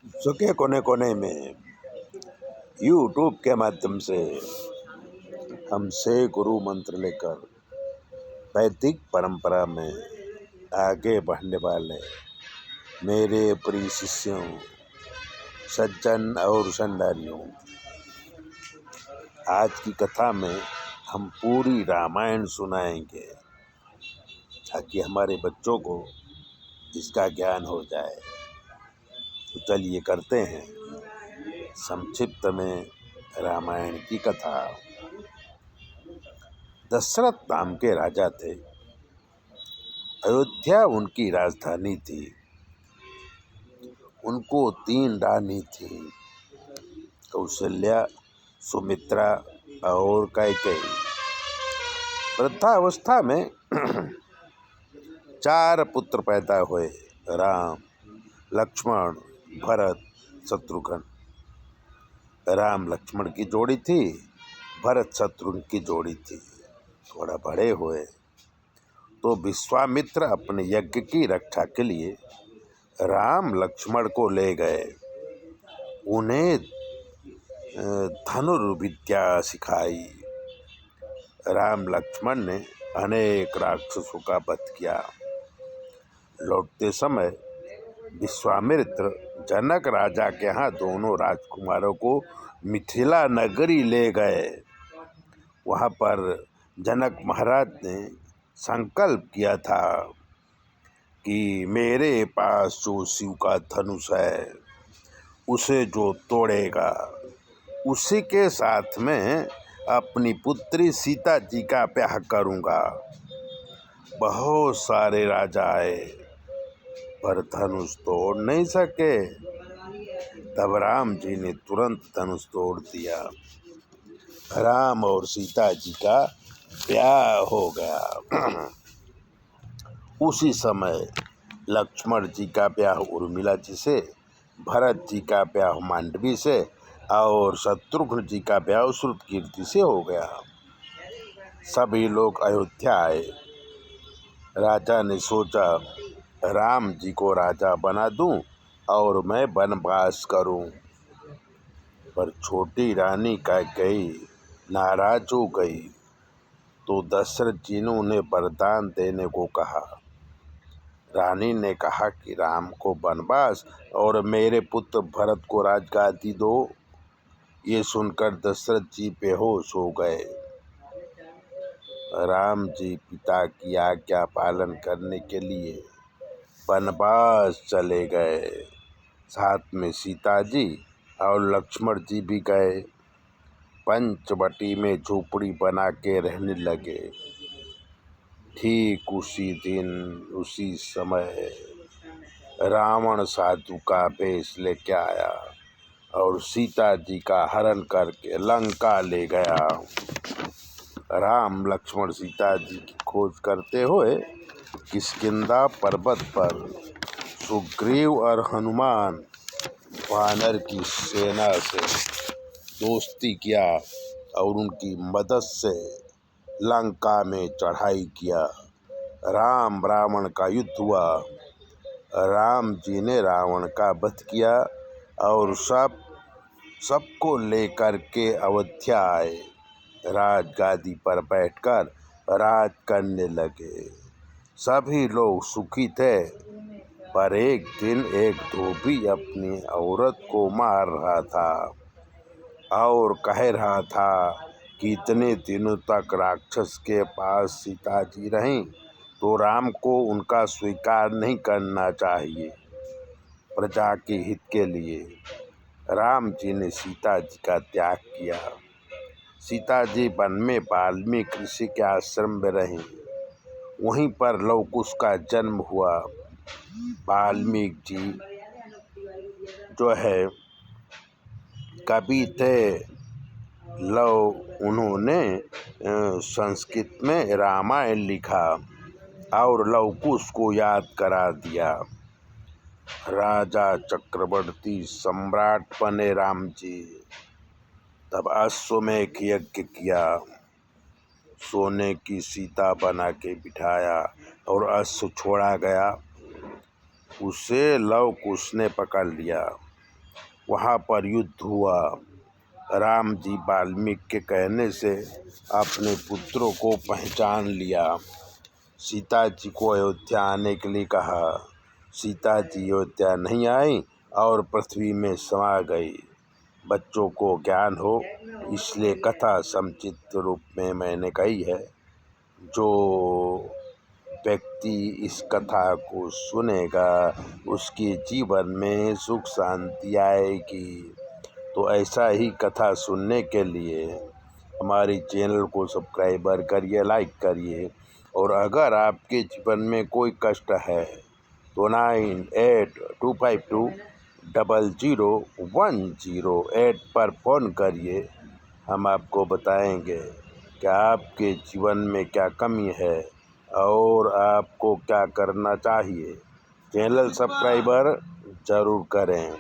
विश्व के कोने कोने में यूट्यूब के माध्यम से हमसे गुरु मंत्र लेकर वैदिक परंपरा में आगे बढ़ने वाले मेरे प्रिय शिष्यों, सज्जन और संडारियों, आज की कथा में हम पूरी रामायण सुनाएंगे ताकि हमारे बच्चों को इसका ज्ञान हो जाए। तो चलिए करते हैं संक्षिप्त में रामायण की कथा। दशरथ नाम के राजा थे। अयोध्या उनकी राजधानी थी। उनको 3 रानी थी, कौशल्या, सुमित्रा और कैकेयी। वृद्धावस्था में 4 पुत्र पैदा हुए, राम, लक्ष्मण, भरत, शत्रुघ्न। राम लक्ष्मण की जोड़ी थी, भरत शत्रुघ्न की जोड़ी थी। थोड़ा बड़े हुए तो विश्वामित्र अपने यज्ञ की रक्षा के लिए राम लक्ष्मण को ले गए। उन्हें धनुर्विद्या सिखाई। राम लक्ष्मण ने अनेक राक्षसों का वध किया। लौटते समय विश्वामित्र जनक राजा के यहाँ दोनों राजकुमारों को मिथिला नगरी ले गए। वहाँ पर जनक महाराज ने संकल्प किया था कि मेरे पास जो शिव का धनुष है उसे जो तोड़ेगा उसी के साथ में अपनी पुत्री सीता जी का ब्याह करूँगा। बहुत सारे राजा आए पर धनुष तोड़ नहीं सके। तब राम जी ने तुरंत धनुष तोड़ दिया। राम और सीता जी का ब्याह हो गया। उसी समय लक्ष्मण जी का ब्याह उर्मिला जी से, भरत जी का ब्याह मांडवी से और शत्रुघ्न जी का ब्याह श्रुतकीर्ति से हो गया। सभी लोग अयोध्या आए। राजा ने सोचा राम जी को राजा बना दूं और मैं वनवास करूं, पर छोटी रानी कैकेयी नाराज हो गई तो दशरथ जी ने उन्हें वरदान देने को कहा। रानी ने कहा कि राम को वनवास और मेरे पुत्र भरत को राजगादी दो। ये सुनकर दशरथ जी बेहोश हो गए। राम जी पिता की आज्ञा पालन करने के लिए वनवास चले गए। साथ में सीता जी और लक्ष्मण जी भी गए। पंचवटी में झोपड़ी बना के रहने लगे। ठीक उसी दिन उसी समय रावण साधु का वेश लेके आया और सीता जी का हरण करके लंका ले गया। राम लक्ष्मण सीता जी की खोज करते हुए किष्किंधा पर्वत पर सुग्रीव और हनुमान वानर की सेना से दोस्ती किया और उनकी मदद से लंका में चढ़ाई किया। राम रावण का युद्ध हुआ। राम जी ने रावण का वध किया और सबको लेकर के अयोध्या आए। राजगादी पर बैठकर राज करने लगे। सभी लोग सुखी थे, पर एक दिन एक धोबी अपनी औरत को मार रहा था और कह रहा था कि इतने दिनों तक राक्षस के पास सीता जी रहीं तो राम को उनका स्वीकार नहीं करना चाहिए। प्रजा के हित के लिए राम जी ने सीता जी का त्याग किया। सीता जी वन में वाल्मीकि ऋषि के आश्रम में रहीं। वहीं पर लव कुश का जन्म हुआ। वाल्मीकि जी जो है कवि थे। उन्होंने संस्कृत में रामायण लिखा और लव कुश को याद करा दिया। राजा चक्रवर्ती सम्राट बने राम जी। तब अश्वमेध यज्ञ किया। सोने की सीता बना के बिठाया और अश्व छोड़ा गया। उसे लव कुश ने पकड़ लिया। वहाँ पर युद्ध हुआ। राम जी वाल्मीकि के कहने से अपने पुत्रों को पहचान लिया। सीता जी को अयोध्या आने के लिए कहा। सीता जी अयोध्या नहीं आई और पृथ्वी में समा गई। बच्चों को ज्ञान हो इसलिए कथा समुचित रूप में मैंने कही है। जो व्यक्ति इस कथा को सुनेगा उसके जीवन में सुख शांति आएगी। तो ऐसा ही कथा सुनने के लिए हमारी चैनल को सब्सक्राइबर करिए, लाइक करिए। और अगर आपके जीवन में कोई कष्ट है तो 9822000108 पर फ़ोन करिए। हम आपको बताएंगे कि आपके जीवन में क्या कमी है और आपको क्या करना चाहिए। चैनल सब्सक्राइबर ज़रूर करें।